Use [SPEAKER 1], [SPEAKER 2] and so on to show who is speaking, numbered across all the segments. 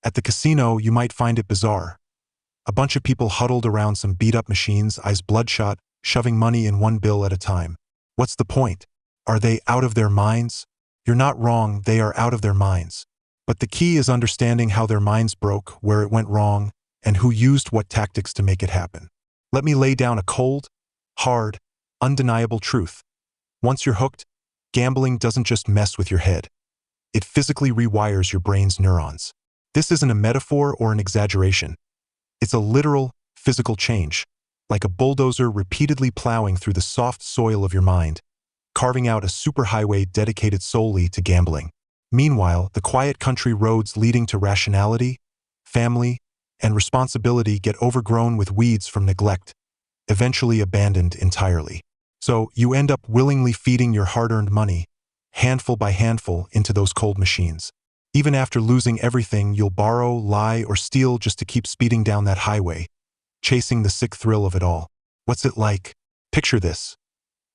[SPEAKER 1] At the casino, you might find it bizarre. A bunch of people huddled around some beat-up machines, eyes bloodshot, shoving money in one bill at a time. What's the point? Are they out of their minds? You're not wrong, they are out of their minds. But the key is understanding how their minds broke, where it went wrong, and who used what tactics to make it happen. Let me lay down a cold, hard, undeniable truth. Once you're hooked, gambling doesn't just mess with your head. It physically rewires your brain's neurons. This isn't a metaphor or an exaggeration. It's a literal, physical change, like a bulldozer repeatedly plowing through the soft soil of your mind, carving out a superhighway dedicated solely to gambling. Meanwhile, the quiet country roads leading to rationality, family, and responsibility get overgrown with weeds from neglect, eventually abandoned entirely. So you end up willingly feeding your hard-earned money, handful by handful, into those cold machines. Even after losing everything, you'll borrow, lie, or steal just to keep speeding down that highway, chasing the sick thrill of it all. What's it like? Picture this.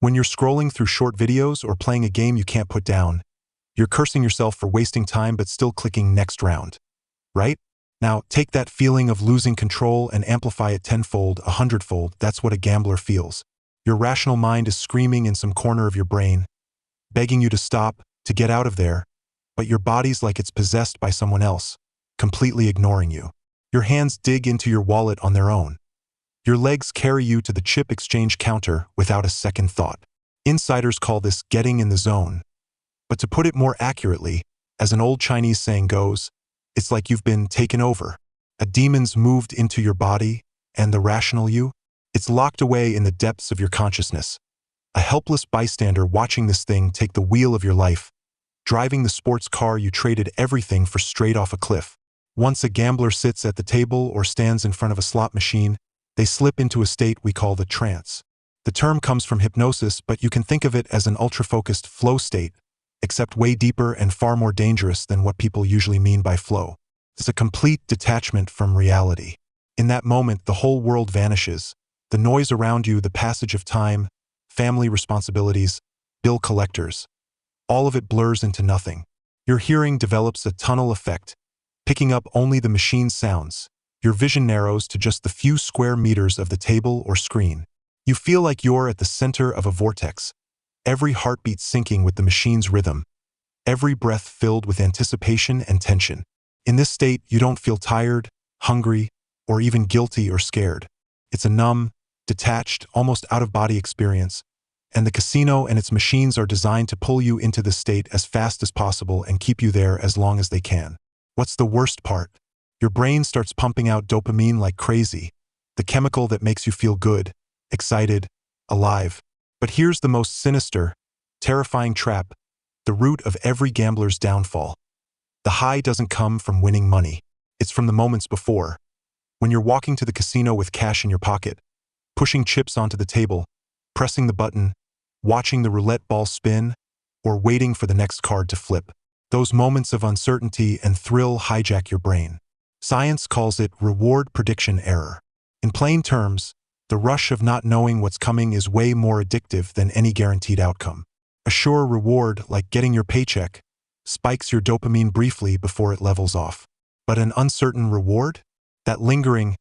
[SPEAKER 1] When you're scrolling through short videos or playing a game you can't put down, you're cursing yourself for wasting time but still clicking next round. Right? Now, take that feeling of losing control and amplify it tenfold, 100-fold. That's what a gambler feels. Your rational mind is screaming in some corner of your brain, begging you to stop, to get out of there, but your body's like it's possessed by someone else, completely ignoring you. Your hands dig into your wallet on their own. Your legs carry you to the chip exchange counter without a second thought. Insiders call this getting in the zone. But to put it more accurately, as an old Chinese saying goes, it's like you've been taken over. A demon's moved into your body, and the rational you? It's locked away in the depths of your consciousness. A helpless bystander watching this thing take the wheel of your life, driving the sports car you traded everything for straight off a cliff. Once a gambler sits at the table or stands in front of a slot machine, they slip into a state we call the trance. The term comes from hypnosis, but you can think of it as an ultra-focused flow state, except way deeper and far more dangerous than what people usually mean by flow. It's a complete detachment from reality. In that moment, the whole world vanishes. The noise around you, the passage of time, family responsibilities, bill collectors. All of it blurs into nothing. Your hearing develops a tunnel effect, picking up only the machine's sounds. Your vision narrows to just the few square meters of the table or screen. You feel like you're at the center of a vortex, every heartbeat syncing with the machine's rhythm, every breath filled with anticipation and tension. In this state, you don't feel tired, hungry, or even guilty or scared. It's a numb, detached, almost out-of-body experience, and the casino and its machines are designed to pull you into this state as fast as possible and keep you there as long as they can. What's the worst part? Your brain starts pumping out dopamine like crazy, the chemical that makes you feel good, excited, alive. But here's the most sinister, terrifying trap, the root of every gambler's downfall. The high doesn't come from winning money. It's from the moments before. When you're walking to the casino with cash in your pocket, pushing chips onto the table, pressing the button, watching the roulette ball spin, or waiting for the next card to flip. Those moments of uncertainty and thrill hijack your brain. Science calls it reward prediction error. In plain terms, the rush of not knowing what's coming is way more addictive than any guaranteed outcome. A sure reward, like getting your paycheck, spikes your dopamine briefly before it levels off. But an uncertain reward? That lingering,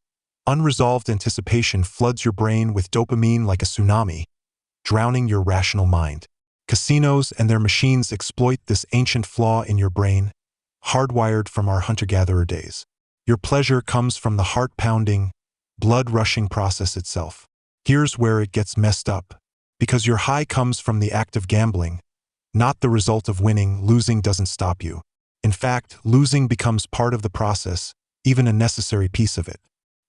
[SPEAKER 1] unresolved anticipation floods your brain with dopamine like a tsunami, drowning your rational mind. Casinos and their machines exploit this ancient flaw in your brain, hardwired from our hunter-gatherer days. Your pleasure comes from the heart-pounding, blood-rushing process itself. Here's where it gets messed up. Because your high comes from the act of gambling, not the result of winning. Losing doesn't stop you. In fact, losing becomes part of the process, even a necessary piece of it.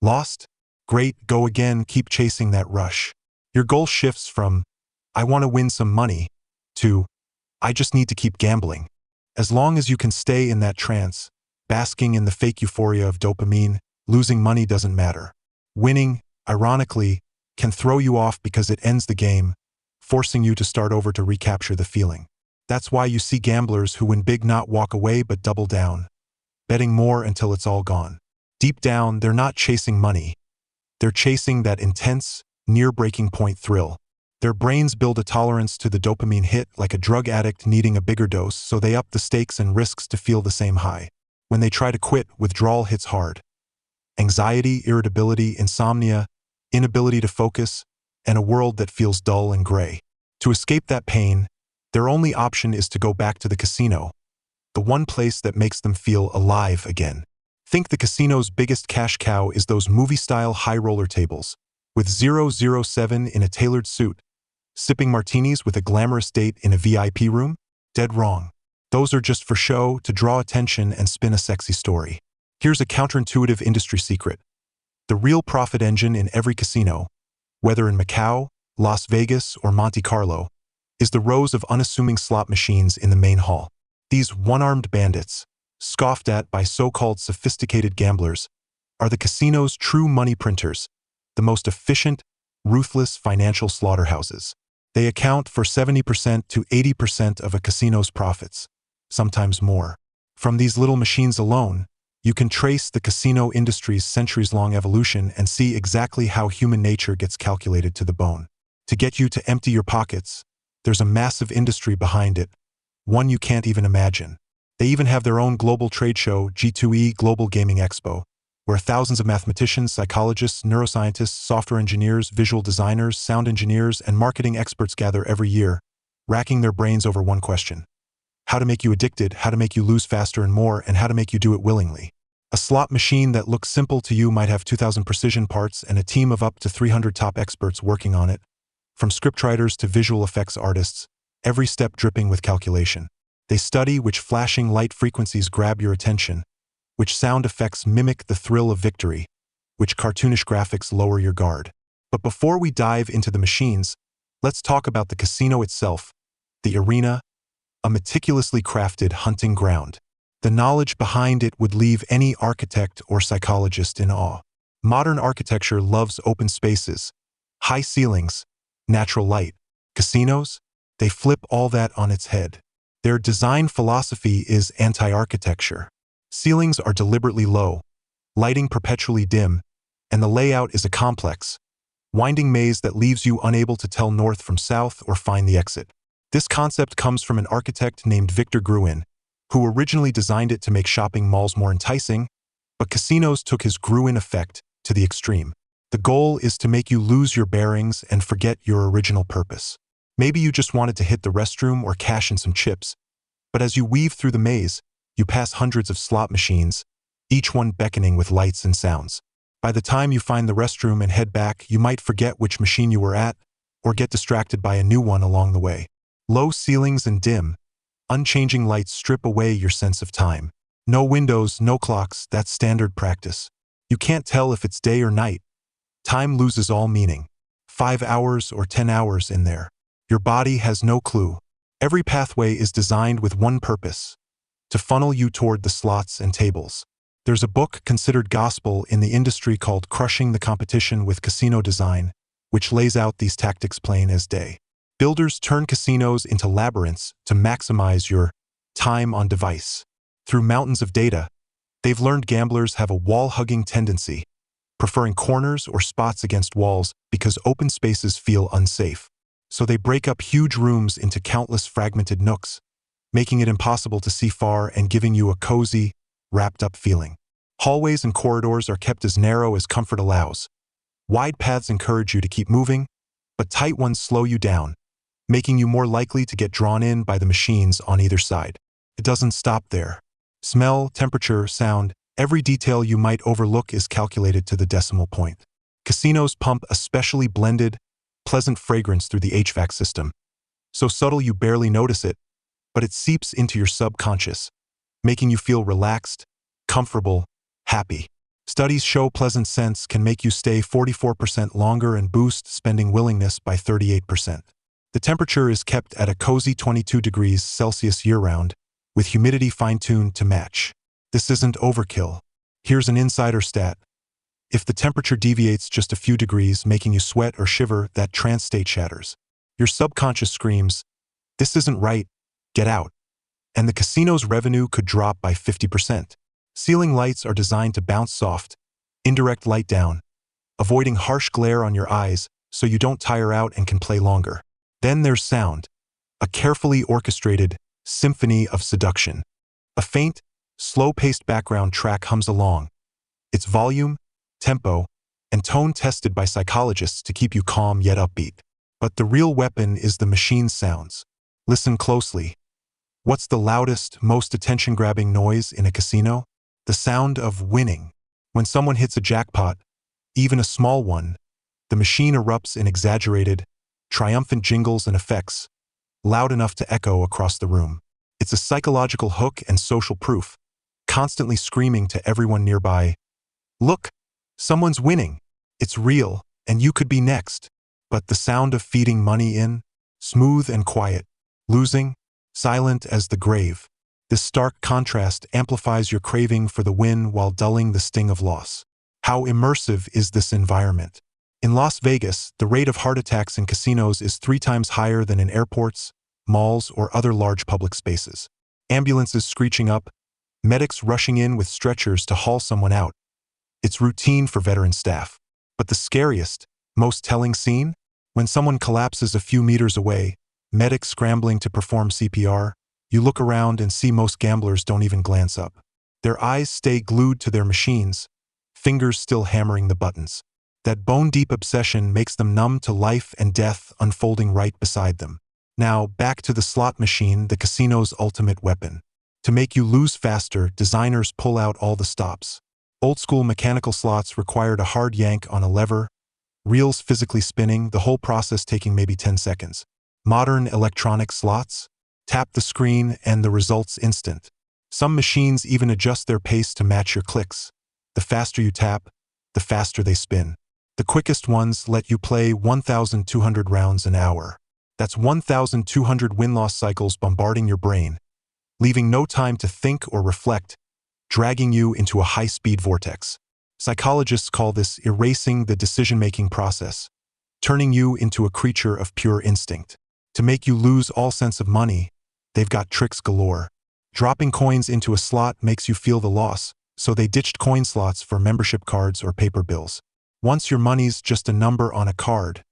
[SPEAKER 1] Lost? Great, go again, keep chasing that rush. Your goal shifts from, I want to win some money, to, I just need to keep gambling. As long as you can stay in that trance, basking in the fake euphoria of dopamine, losing money doesn't matter. Winning, ironically, can throw you off because it ends the game, forcing you to start over to recapture the feeling. That's why you see gamblers who win big not walk away but double down, betting more until it's all gone. Deep down, they're not chasing money. They're chasing that intense, near-breaking point thrill. Their brains build a tolerance to the dopamine hit like a drug addict needing a bigger dose, so they up the stakes and risks to feel the same high. When they try to quit, withdrawal hits hard. Anxiety, irritability, insomnia, inability to focus, and a world that feels dull and gray. To escape that pain, their only option is to go back to the casino, the one place that makes them feel alive again. Think the casino's biggest cash cow is those movie-style high roller tables, with 007 in a tailored suit, sipping martinis with a glamorous date in a VIP room? Dead wrong. Those are just for show, to draw attention and spin a sexy story. Here's a counterintuitive industry secret. The real profit engine in every casino, whether in Macau, Las Vegas, or Monte Carlo, is the rows of unassuming slot machines in the main hall. These one-armed bandits, scoffed at by so-called sophisticated gamblers, are the casino's true money printers, the most efficient, ruthless financial slaughterhouses. They account for 70% to 80% of a casino's profits, sometimes more. From these little machines alone, you can trace the casino industry's centuries-long evolution and see exactly how human nature gets calculated to the bone. To get you to empty your pockets, there's a massive industry behind it, one you can't even imagine. They even have their own global trade show, G2E Global Gaming Expo, where thousands of mathematicians, psychologists, neuroscientists, software engineers, visual designers, sound engineers, and marketing experts gather every year, racking their brains over one question: how to make you addicted, how to make you lose faster and more, and how to make you do it willingly. A slot machine that looks simple to you might have 2,000 precision parts and a team of up to 300 top experts working on it, from scriptwriters to visual effects artists, every step dripping with calculation. They study which flashing light frequencies grab your attention, which sound effects mimic the thrill of victory, which cartoonish graphics lower your guard. But before we dive into the machines, let's talk about the casino itself, the arena, a meticulously crafted hunting ground. The knowledge behind it would leave any architect or psychologist in awe. Modern architecture loves open spaces, high ceilings, natural light. Casinos? They flip all that on its head. Their design philosophy is anti-architecture. Ceilings are deliberately low, lighting perpetually dim, and the layout is a complex, winding maze that leaves you unable to tell north from south or find the exit. This concept comes from an architect named Victor Gruin, who originally designed it to make shopping malls more enticing, but casinos took his Gruin effect to the extreme. The goal is to make you lose your bearings and forget your original purpose. Maybe you just wanted to hit the restroom or cash in some chips, but as you weave through the maze, you pass hundreds of slot machines, each one beckoning with lights and sounds. By the time you find the restroom and head back, you might forget which machine you were at, or get distracted by a new one along the way. Low ceilings and dim, unchanging lights strip away your sense of time. No windows, no clocks, that's standard practice. You can't tell if it's day or night. Time loses all meaning. 5 hours or 10 hours in there. Your body has no clue. Every pathway is designed with one purpose: to funnel you toward the slots and tables. There's a book considered gospel in the industry called Crushing the Competition with Casino Design, which lays out these tactics plain as day. Builders turn casinos into labyrinths to maximize your time on device. Through mountains of data, they've learned gamblers have a wall-hugging tendency, preferring corners or spots against walls because open spaces feel unsafe. So they break up huge rooms into countless fragmented nooks, making it impossible to see far and giving you a cozy, wrapped-up feeling. Hallways and corridors are kept as narrow as comfort allows. Wide paths encourage you to keep moving, but tight ones slow you down, making you more likely to get drawn in by the machines on either side. It doesn't stop there. Smell, temperature, sound, every detail you might overlook is calculated to the decimal point. Casinos pump a specially blended, pleasant fragrance through the HVAC system, so subtle you barely notice it, but it seeps into your subconscious, making you feel relaxed, comfortable, happy. Studies show pleasant scents can make you stay 44% longer and boost spending willingness by 38%. The temperature is kept at a cozy 22 degrees Celsius year-round, with humidity fine-tuned to match. This isn't overkill. Here's an insider stat. If the temperature deviates just a few degrees, making you sweat or shiver, that trance state shatters. Your subconscious screams, "This isn't right, get out." And the casino's revenue could drop by 50%. Ceiling lights are designed to bounce soft, indirect light down, avoiding harsh glare on your eyes so you don't tire out and can play longer. Then there's sound, a carefully orchestrated symphony of seduction. A faint, Slow-paced background track hums along. Its volume, tempo, and tone tested by psychologists to keep you calm yet upbeat. But the real weapon is the machine's sounds. Listen closely. What's the loudest, most attention-grabbing noise in a casino? The sound of winning. When someone hits a jackpot, even a small one, the machine erupts in exaggerated, triumphant jingles and effects, loud enough to echo across the room. It's a psychological hook and social proof, constantly screaming to everyone nearby, "Look, someone's winning. It's real, and you could be next." But the sound of feeding money in, smooth and quiet, losing, silent as the grave. This stark contrast amplifies your craving for the win while dulling the sting of loss. How immersive is this environment? In Las Vegas, the rate of heart attacks in casinos is 3 times higher than in airports, malls, or other large public spaces. Ambulances screeching up, medics rushing in with stretchers to haul someone out. It's routine for veteran staff. But the scariest, most telling scene? When someone collapses a few meters away, medics scrambling to perform CPR, you look around and see most gamblers don't even glance up. Their eyes stay glued to their machines, fingers still hammering the buttons. That bone-deep obsession makes them numb to life and death unfolding right beside them. Now, back to the slot machine, the casino's ultimate weapon. To make you lose faster, designers pull out all the stops. Old-school mechanical slots required a hard yank on a lever, reels physically spinning, the whole process taking maybe 10 seconds. Modern electronic slots? Tap the screen and the result's instant. Some machines even adjust their pace to match your clicks. The faster you tap, the faster they spin. The quickest ones let you play 1,200 rounds an hour. That's 1,200 win-loss cycles bombarding your brain, leaving no time to think or reflect, dragging you into a high-speed vortex. Psychologists call this erasing the decision-making process, turning you into a creature of pure instinct. To make you lose all sense of money, they've got tricks galore. Dropping coins into a slot makes you feel the loss, so they ditched coin slots for membership cards or paper bills. Once your money's just a number on a card,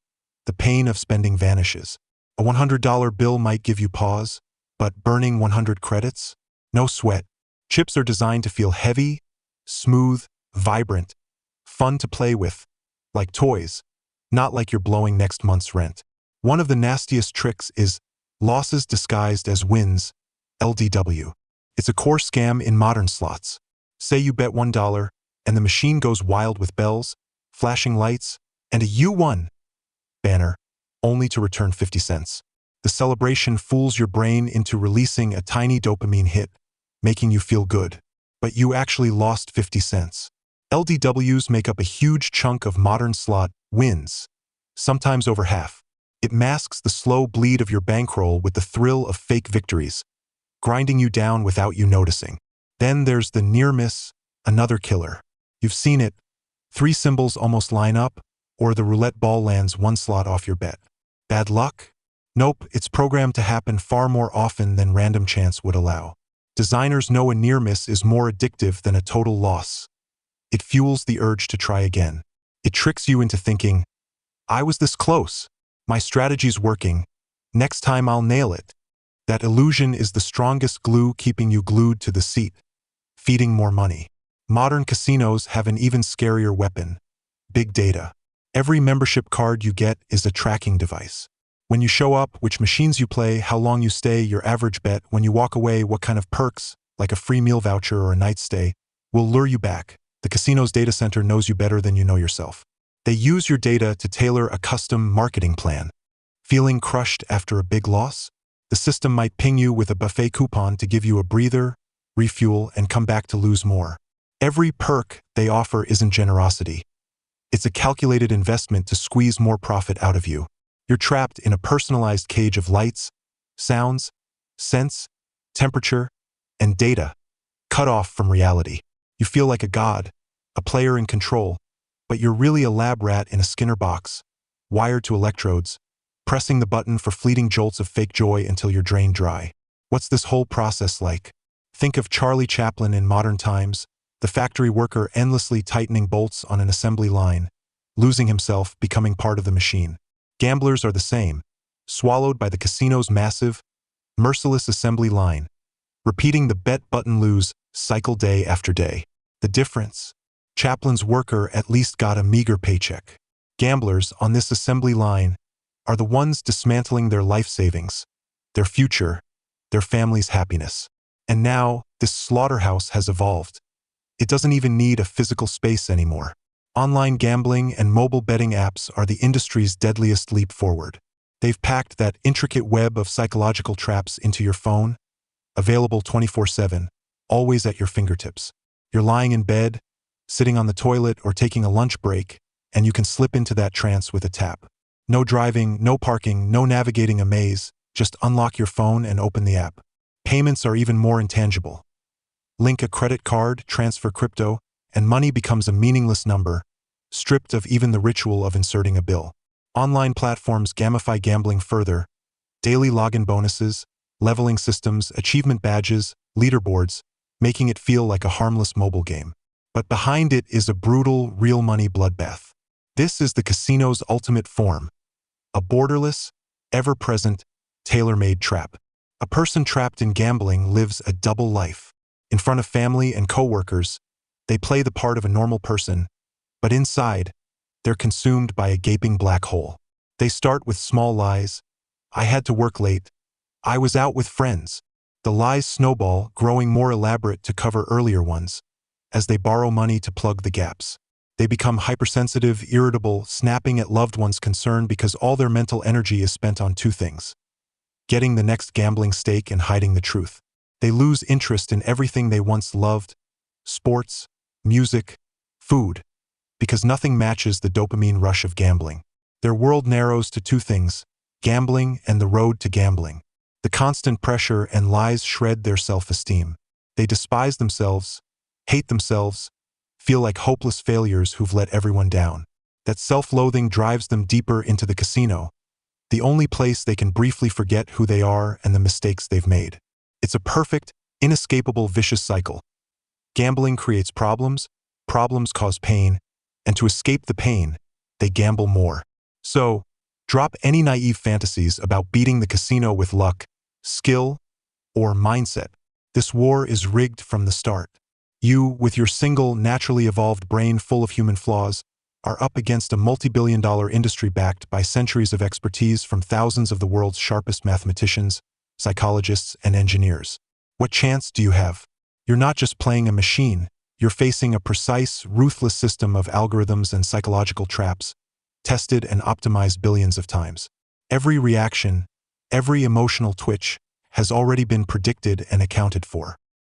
[SPEAKER 1] the pain of spending vanishes. A $100 bill might give you pause, but burning 100 credits? No sweat. Chips are designed to feel heavy, smooth, vibrant, fun to play with, like toys, not like you're blowing next month's rent. One of the nastiest tricks is losses disguised as wins, LDW. It's a core scam in modern slots. Say you bet $1, and the machine goes wild with bells, flashing lights, and a "You won" banner, only to return 50 cents. The celebration fools your brain into releasing a tiny dopamine hit, making you feel good. But you actually lost 50 cents. LDWs make up a huge chunk of modern slot wins, sometimes over half. It masks the slow bleed of your bankroll with the thrill of fake victories, grinding you down without you noticing. Then there's the near miss, another killer. You've seen it. 3 symbols almost line up, or the roulette ball lands 1 slot off your bet. Bad luck? Nope, it's programmed to happen far more often than random chance would allow. Designers know a near miss is more addictive than a total loss. It fuels the urge to try again. It tricks you into thinking, "I was this close. My strategy's working. Next time I'll nail it." That illusion is the strongest glue keeping you glued to the seat, feeding more money. Modern casinos have an even scarier weapon: big data. Every membership card you get is a tracking device. When you show up, which machines you play, how long you stay, your average bet, when you walk away, what kind of perks, like a free meal voucher or a night stay, will lure you back. The casino's data center knows you better than you know yourself. They use your data to tailor a custom marketing plan. Feeling crushed after a big loss? The system might ping you with a buffet coupon to give you a breather, refuel, and come back to lose more. Every perk they offer isn't generosity. It's a calculated investment to squeeze more profit out of you. You're trapped in a personalized cage of lights, sounds, scents, temperature, and data, cut off from reality. You feel like a god, a player in control, but you're really a lab rat in a Skinner box, wired to electrodes, pressing the button for fleeting jolts of fake joy until you're drained dry. What's this whole process like? Think of Charlie Chaplin in modern times, the factory worker endlessly tightening bolts on an assembly line, losing himself, becoming part of the machine. Gamblers are the same, swallowed by the casino's massive, merciless assembly line, repeating the bet button lose cycle day after day. The difference? Chaplin's worker at least got a meager paycheck. Gamblers on this assembly line are the ones dismantling their life savings, their future, their family's happiness. And now, this slaughterhouse has evolved. It doesn't even need a physical space anymore. Online gambling and mobile betting apps are the industry's deadliest leap forward. They've packed that intricate web of psychological traps into your phone, available 24/7, always at your fingertips. You're lying in bed, sitting on the toilet, or taking a lunch break, and you can slip into that trance with a tap. No driving, no parking, no navigating a maze, just unlock your phone and open the app. Payments are even more intangible. Link a credit card, transfer crypto, and money becomes a meaningless number, stripped of even the ritual of inserting a bill. Online platforms gamify gambling further. Daily login bonuses, leveling systems, achievement badges, leaderboards, making it feel like a harmless mobile game. But behind it is a brutal, real-money bloodbath. This is the casino's ultimate form. A borderless, ever-present, tailor-made trap. A person trapped in gambling lives a double life. In front of family and coworkers, they play the part of a normal person, but inside, they're consumed by a gaping black hole. They start with small lies. I had to work late. I was out with friends. The lies snowball, growing more elaborate to cover earlier ones. As they borrow money to plug the gaps, they become hypersensitive, irritable, snapping at loved ones' concern because all their mental energy is spent on two things: getting the next gambling stake and hiding the truth. They lose interest in everything they once loved: sports, music, food, because nothing matches the dopamine rush of gambling. Their world narrows to two things: gambling and the road to gambling. The constant pressure and lies shred their self-esteem. They despise themselves, hate themselves, feel like hopeless failures who've let everyone down. That self-loathing drives them deeper into the casino, the only place they can briefly forget who they are and the mistakes they've made. It's a perfect, inescapable vicious cycle. Gambling creates problems, problems cause pain, and to escape the pain, they gamble more. So, drop any naive fantasies about beating the casino with luck, skill, or mindset. This war is rigged from the start. You, with your single, naturally evolved brain full of human flaws, are up against a multi-billion-dollar industry backed by centuries of expertise from thousands of the world's sharpest mathematicians, psychologists, and engineers. What chance do you have? You're not just playing a machine, you're facing a precise, ruthless system of algorithms and psychological traps, tested and optimized billions of times. Every reaction, every emotional twitch, has already been predicted and accounted for.